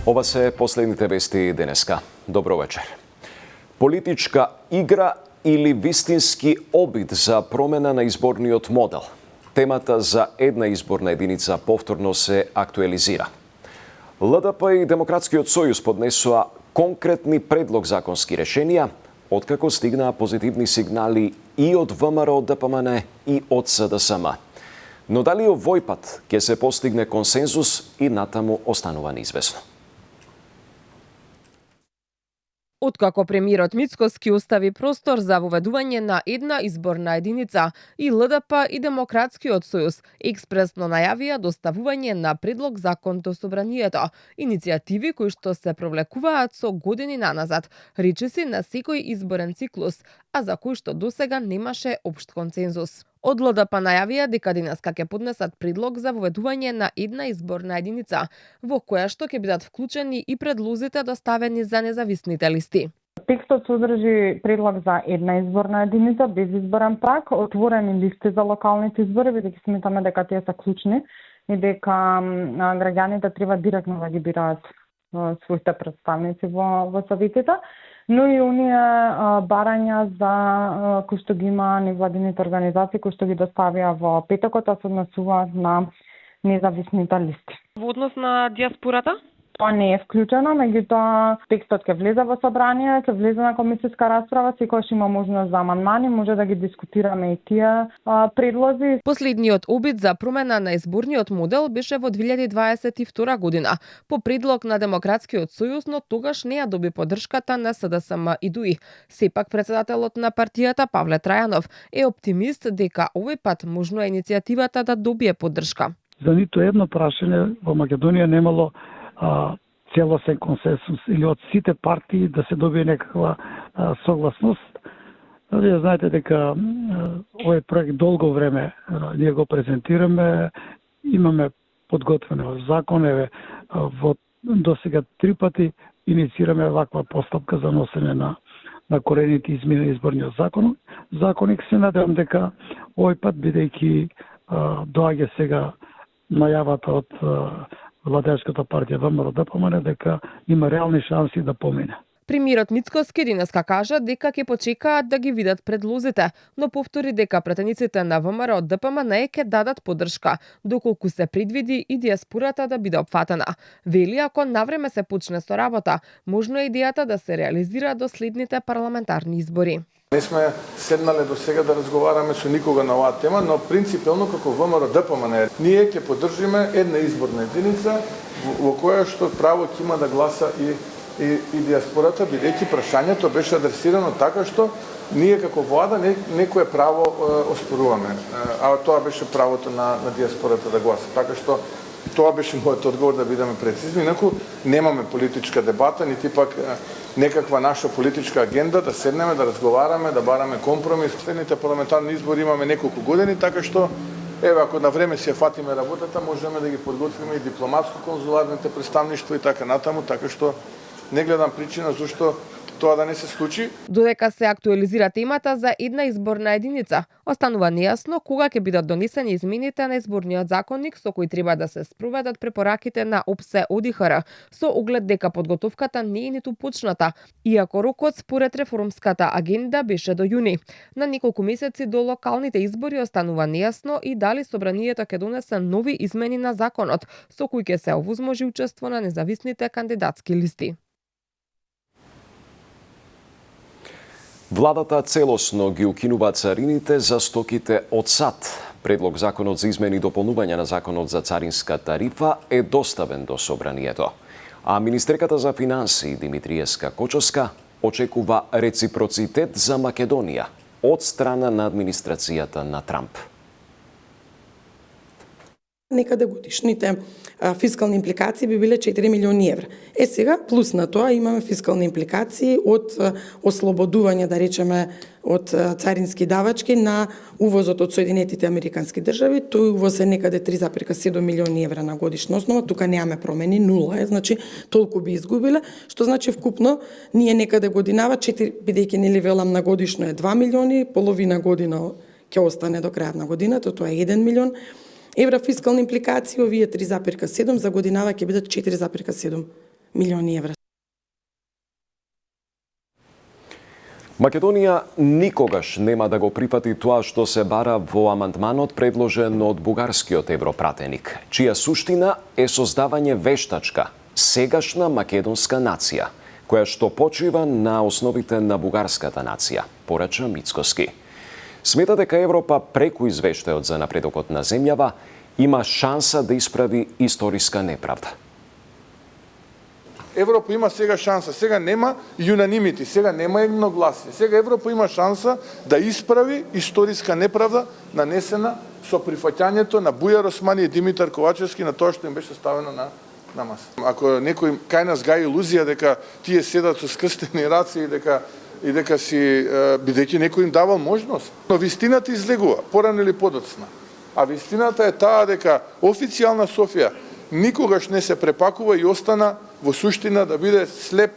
Ова се последните вести денеска. Добро вечер. Политичка игра или вистински обид за промена на изборниот модел? Темата за една изборна единица повторно се актуализира. ЛДП и Демократскиот сојуз поднесоа конкретни предлог законски решенија, откако стигнаа позитивни сигнали и од ВМРО ДПМН и од СДСМ. Но дали овој пат ќе се постигне консензус и натаму останува неизвестно. Откако премиерот Мицкоски остави простор за воведување на една изборна единица, и ЛДП и Демократскиот сојуз експресно најавија доставување на предлог закон до собранието, иницијативи кои што се провлекуваат со години наназад, речиси на секој изборен циклус, а за кои што досега немаше општ консензус. Од ЛДП најавија дека денеска ќе поднесат предлог за воведување на една изборна единица, во која што ќе бидат вклучени и предлозите доставени за независните листи. Текстот содржи предлог за една изборна единица без изборен праг, отворени листи за локалните избори, бидејќи сметаме дека тие се клучни и дека граѓаните треба директно да ги бираат своите представници во советите, но и оние барања за кои што ги има невладините организации кои што ги доставија во петокот, се однесуваат на независните листи. Во однос на диаспората? Тоа не е вклучено, меѓутоа текстот ќе влезе во собрание, ќе влезе на комисиска расправа, секогаш има можност за амандмани, може да ги дискутираме и тие предлози. Последниот обид за промена на изборниот модел беше во 2022 година, по предлог на Демократскиот сојуз, но тогаш не ја доби поддршката на СДСМ и ДУИ. Сепак председателот на партијата Павле Трајанов е оптимист дека овој пат можно е иницијативата да добие поддршка. За ниту едно прашање во Македонија немало целосен консенсус или од сите партии да се добие некаква согласност. Вие знаете дека овој проект долго време ние го презентираме, имаме подготвено закон, во досега 3 пати инициираме ваква постапка за носење на корените измени на изборниот законник. Се надевам дека овој пат, бидејќи доаѓа сега најавата од владеачката партија ВМРО ДПМН, дека има реални шанси да помине. Премиерот Мицкоски денеска кажа дека ќе почекаат да ги видат предлозите, но повтори дека пратениците на ВМРО ДПМН ќе дадат поддршка, доколку се предвиди и диаспората да биде опфатена. Вели, ако навреме се почне со работа, можно е идејата да се реализира до следните парламентарни избори. Не сме седнале до сега да разговараме со никога на оваа тема, но принципелно како ВМРО ДПМН ние ќе поддржиме една изборна единица во која што право ќе има да гласа и диаспората, бидејќи прашањето беше адресирано така што ние како влада некое право оспоруваме, а тоа беше правото на диаспората да гласа. Така што тоа беше мојот одговор, да бидеме прецизни. Инаку немаме политичка дебата, нити пак некаква наша политичка агенда да седнеме, да разговараме, да бараме компромис. Следните парламентарни избори имаме неколку години, така што ако на време си ја фатиме работата, можеме да ги подготвиме и дипломатско-конзуларните представништва и така натаму, така што не гледам причина зашто тоа да не се случи. Додека се актуализира темата за една изборна единица, останува нејасно кога ќе бидат донесени измените на изборниот законник со кои треба да се спроведат препораките на ОПСЕ ОДИХР, со оглед дека подготовката не е ниту почната, иако рокот според реформската агенда беше до јуни. На неколку месеци до локалните избори останува нејасно и дали собранието ќе донесе нови измени на законот, со кои ќе се овозможи учество на независните кандидатски листи. Владата целосно ги укинува царините за стоките од САД. Предлог законот за измени и дополнување на законот за царинска тарифа е доставен до собранието. А министерката за финансии Димитриевска Кочовска очекува реципроцитет за Македонија од страна на администрацијата на Трамп. Некаде годишните фискални импликации би биле 4 милиони евра. Сега, плюс на тоа, имаме фискални импликации од ослободување, да речеме, од царински давачки на увозот од Соединетите Американски држави. Тој увоз е некаде 3,7 милиони евра на годишна основа. Тука немаме промени, нула е, значи толку би изгубиле, што значи вкупно ние некаде годинава 4, бидејќи нели велам на годишно е 2 милиони, половина година ќе остане до крајот на годината, тоа е 1 милион евра фискални импликации, овие 3,7 за годинава ќе бидат 4,7 милиони евра. Македонија никогаш нема да го прифати тоа што се бара во амандманот предложен од бугарскиот европратеник, чија суштина е создавање вештачка, сегашна македонска нација, која што почива на основите на бугарската нација, порача Мицкоски. Смета дека Европа преку извештајот за напредокот на земјава има шанса да исправи историска неправда. Европа има сега шанса, сега нема юнанимити, сега нема едногласие. Сега Европа има шанса да исправи историска неправда нанесена со прифаќањето на Бујар Османи и Димитар Ковачевски на тоа што им беше ставено на маса. Ако некој кај нас гаи илузија дека тие седат со скрстени раци и дека си бидејќи некој им давал можност, но вистината излегува порано или подоцна. А вистината е таа дека официјална Софија никогаш не се препакува и остана во суштина да биде слеп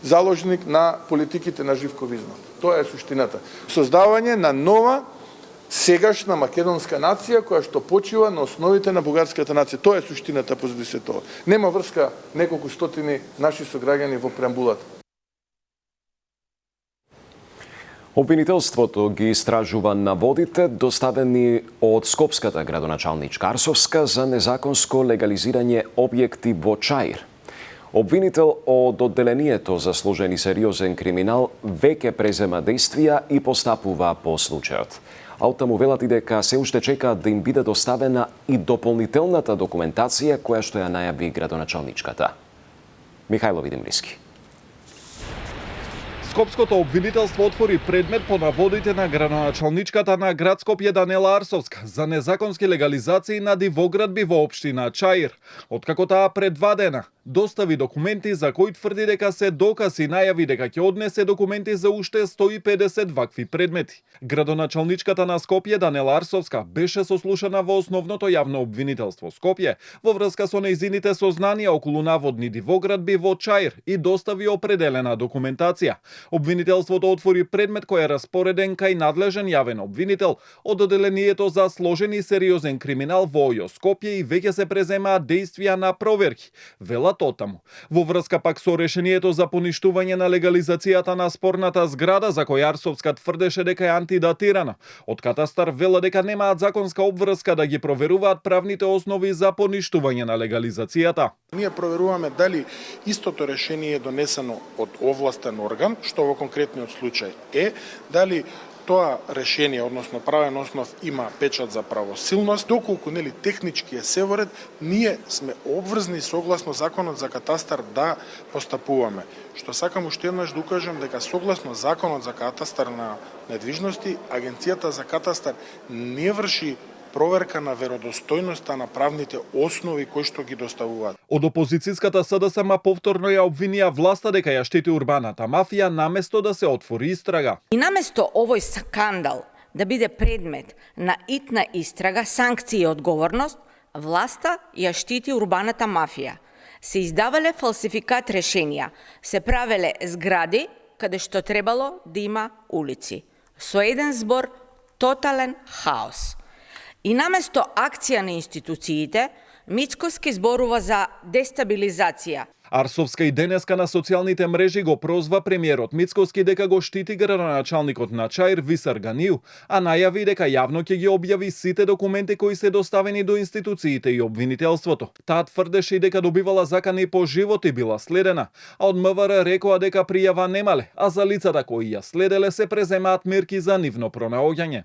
заложник на политиките на Живко Визмов. Тоа е суштината. Создавање на нова сегашна македонска нација која што почива на основите на бугарската нација. Тоа е суштината позади се тоа. Нема врска неколку стотини наши сограѓани во преамбулата. Обвинителството ги истражува наводите доставени од Скопската градоначалничка Арсовска за незаконско легализирање објекти во Чаир. Обвинител од одделението за сложен и сериозен криминал веќе презема действија и постапува по случајот. А оттаму велат и дека се уште чекаат да им биде доставена и дополнителната документација која што ја најави градоначалничката. Михајло Видимлиски. Скопското обвинителство отвори предмет по наводите на градоначалничката на град Скопје Данела Арсовска за незаконски легализации на дивоградби во општина Чаир. Откако таа пред 2 дена достави документи за кои тврди дека се доказ и најави дека ќе однесе документи за уште 150 вакви предмети. Градоначалничката на Скопје Данела Арсовска беше сослушана во основното јавно обвинителство Скопје во врска со нејзините сознанија околу наводни дивоградби во Чаир и достави определена документација. Обвинителството отвори предмет кој е распореден кај надлежен јавен обвинител од одделението за сложен и сериозен криминал во ОЈО Скопје и веќе се преземаат действија на проверки, велат оттаму. Во врска пак со решението за поништување на легализацијата на спорната зграда за која Арсовска тврдеше дека е антидатирана, од катастар вела дека немаат законска обврска да ги проверуваат правните основи за поништување на легализацијата. Ние проверуваме дали истото решение е донесено од овластен орган, што во конкретниот случај е, дали тоа решение, односно правен основ, има печат за правосилност, доколку нели технички е се во ред, ние сме обврзни согласно законот за катастар да постапуваме. Што сакам уште еднаш да укажам дека согласно законот за катастар на недвижности, Агенцијата за катастар не врши проверка на веродостојноста на правните основи кои што ги доставуваат. Од опозицијската СДСМ повторно ја обвинија власта дека ја штити урбаната мафија наместо да се отвори истрага. И наместо овој скандал да биде предмет на итна истрага, санкции и одговорност, власта ја штити урбаната мафија. Се издавале фалсификат решенија, се правеле згради каде што требало да има улици. Со еден збор, тотален хаос. И наместо акција на институциите, Мицкоски зборува за дестабилизација. Арсовска и денеска на социјалните мрежи го прозва премиерот Мицкоски дека го штити градоначалникот на Чаир Висар Ганију, а најави дека јавно ќе ги објави сите документи кои се доставени до институциите и обвинителството. Таа тврдеше и дека добивала закани по живот и била следена, а од МВР рекоа дека пријава немале, а за лицата кои ја следеле се преземаат мерки за нивно пронаоѓање.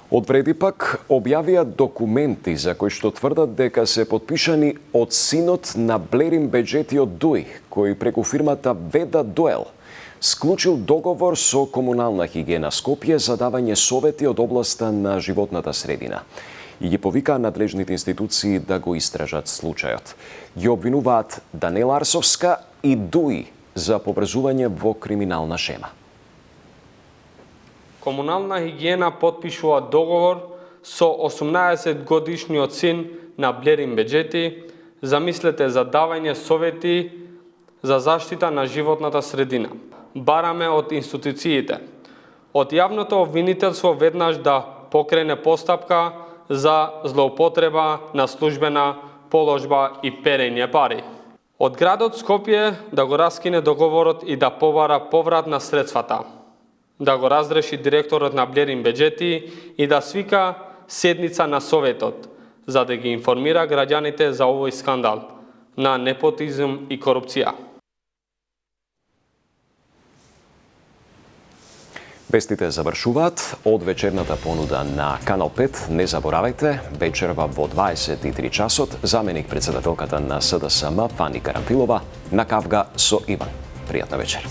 Одвреди пак објавија документи за кои што тврдат дека се подпишани од синот на Блерин Беџетиот Дуј, кој преку фирмата Веда Дуел склучил договор со Комунална хигиена Скопје за давање совети од областа на животната средина и ги повикаа надлежните институции да го истражат случајот. Ги обвинуваат Данела Арсовска и Дуј за поврзување во криминална шема. Комунална хигиена потпишува договор со 18-годишниот син на Блерин Беџети, замислете за давање совети за заштита на животната средина. Бараме од институциите, од јавното обвинителство веднаш да покрене постапка за злоупотреба на службена положба и перење пари. Од градот Скопје да го раскине договорот и да побара поврат на средствата, да го разреши директорот на Блерин Беџети и да свика седница на Советот, за да ги информира граѓаните за овој скандал на непотизм и корупција. Вестите завршуваат од вечерната понуда на Канал 5. Не заборавајте, вечерва во 23 часот, заменик председателката на СДСМ Фани Карамфилова на кавга со Иван. Пријатна вечер.